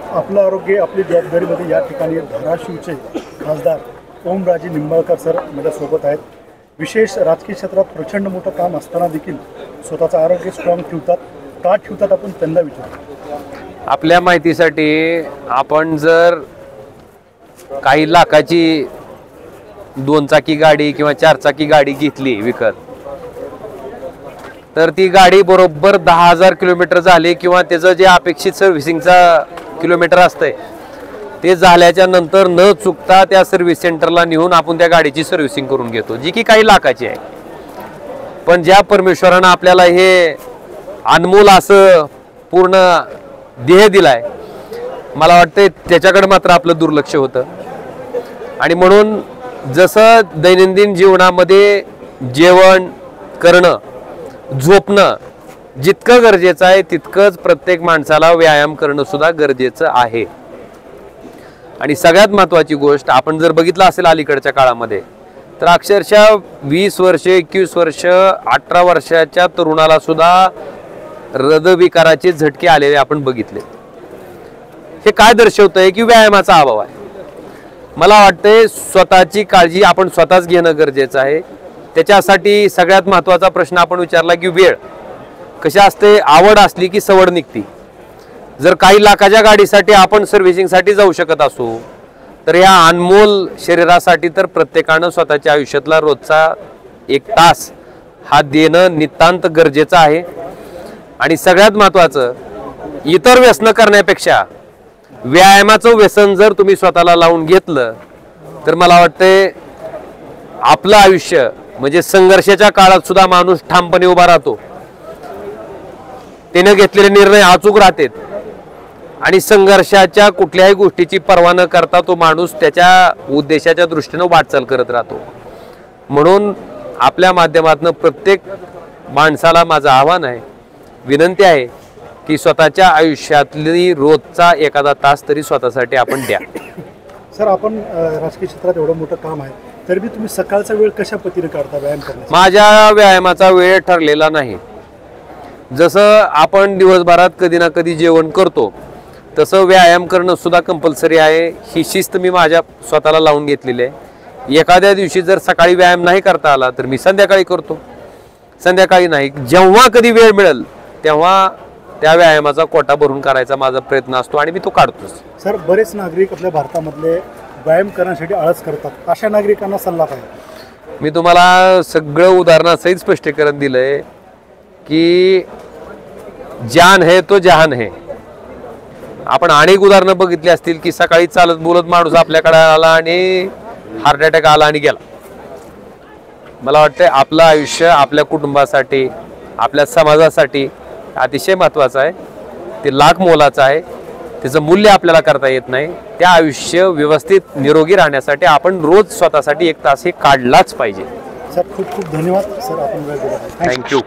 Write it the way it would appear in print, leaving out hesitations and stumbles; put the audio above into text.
आपलं आरोग्य आपली जबाबदारीमध्ये या ठिकाणी धाराशिवचे खासदार ओमराजे निंबाळकर सर माझ्यासोबत आहेत. विशेष राजकीय क्षेत्रात प्रचंड मोठं काम असताना देखील स्वतःचं आरोग्य स्ट्रॉंग ठेवतात. का ठेवतात आपण त्यांना विचारू. आपल्या माहितीसाठी आपण जर काही लाखाची 2 चाकी गाडी किंवा 4 चाकी गाडी घेतली विकत, तर ती गाडी बरोबर 10,000 किलोमीटर झाली किंवा त्याचं जे अपेक्षित सर्व्हिसिंगचा किलोमीटर असतंय ते झाल्याच्या नंतर न चुकता त्या सर्व्हिस सेंटरला नेऊन आपण त्या गाडीची सर्व्हिसिंग करून घेतो, जी की काही लाखाची आहे. पण ज्या परमेश्वरानं आपल्याला हे अनमोल असं पूर्ण देह दिलाय, मला वाटतं त्याच्याकडे मात्र आपलं दुर्लक्ष होतं. आणि म्हणून जसं दैनंदिन जीवनामध्ये जेवण करणं, झोपणं जितकं गरजेचं आहे, तितकंच प्रत्येक माणसाला व्यायाम करणं सुद्धा गरजेचं आहे. आणि सगळ्यात महत्त्वाची गोष्ट आपण जर बघितलं असेल अलीकडच्या काळामध्ये, तर अक्षरशः 20 वर्ष 21 वर्ष 18 वर्षाच्या तरुणाला सुद्धा हृदयविकाराचे झटके आलेले आपण बघितले. हे काय दर्शवतंय की व्यायामाचा अभाव आहे. मला वाटतंय स्वतःची काळजी आपण स्वतःच घेणं गरजेचं आहे. त्याच्यासाठी सगळ्यात महत्त्वाचा प्रश्न आपण विचारला की वेळ कशी असते. आवड असली की सवड निघते. जर काही लाखाच्या गाडीसाठी आपण सर्व्हिसिंगसाठी जाऊ शकत असू, तर या अनमोल शरीरासाठी तर प्रत्येकानं स्वतःच्या आयुष्यातला रोजचा 1 तास हा देणं नितांत गरजेचं आहे. आणि सगळ्यात महत्त्वाचं, इतर व्यसन करण्यापेक्षा व्यायामाचं व्यसन जर तुम्ही स्वतःला लावून घेतलं, तर मला वाटते आपलं आयुष्य म्हणजे संघर्षाच्या काळात सुद्धा माणूस ठामपणे उभा राहतो. त्याने घेतलेले निर्णय अचूक राहतात आणि संघर्षाच्या कुठल्याही गोष्टीची पर्वा न करता तो माणूस त्याच्या उद्देशाच्या दृष्टीने वाटचाल करत राहतो. म्हणून आपल्या माध्यमातून प्रत्येक माणसाला माझं आव्हान आहे, विनंती आहे की स्वतःच्या आयुष्यातली रोजचा एखादा तास तरी स्वतःसाठी आपण द्या. सर, आपण राजकीय क्षेत्रात एवढं मोठं काम आहे, तरी तुम्ही सकाळचा वेळ कशा पद्धतीने काढता व्यायाम करण्यासाठी? माझ्या व्यायामाचा वेळ ठरलेला नाही. जसं आपण दिवसभरात कधी ना कधी जेवण करतो, तसं व्यायाम करणं सुद्धा कंपल्सरी आहे. ही शिस्त मी माझ्या स्वतःला लावून घेतलेली आहे. एखाद्या दिवशी जर सकाळी व्यायाम नाही करता आला तर मी संध्याकाळी करतो, संध्याकाळी नाही. जेव्हा कधी वेळ मिळेल तेव्हा त्या व्यायामाचा कोटा भरून करायचा माझा प्रयत्न असतो आणि मी तो काढतोच. सर, बरेच नागरिक आपल्या भारतामधले व्यायाम करण्यासाठी आळस करतात. अशा नागरिकांना सल्ला पाहिजे. मी तुम्हाला सगळं उदाहरणासहित स्पष्टीकरण दिलंय की जान है तो जहान है. आपण अनेक उदाहरणं बघितली असतील की सकाळी चालत बोलत माणूस आपल्याकडे आला आणि हार्ट अटॅक आला आणि गेला. मला वाटतं आपलं आयुष्य आपल्या कुटुंबासाठी, आपल्या समाजासाठी अतिशय महत्त्वाचं आहे. ते लाख मोलाचं आहे. त्याचं मूल्य आपल्याला करता येत नाही. ते आयुष्य व्यवस्थित निरोगी राहण्यासाठी आपण रोज स्वतःसाठी 1 तास हे काढलाच पाहिजे. सर, खूप खूप धन्यवाद. सर, आपण वेळ दिला. थँक्यू.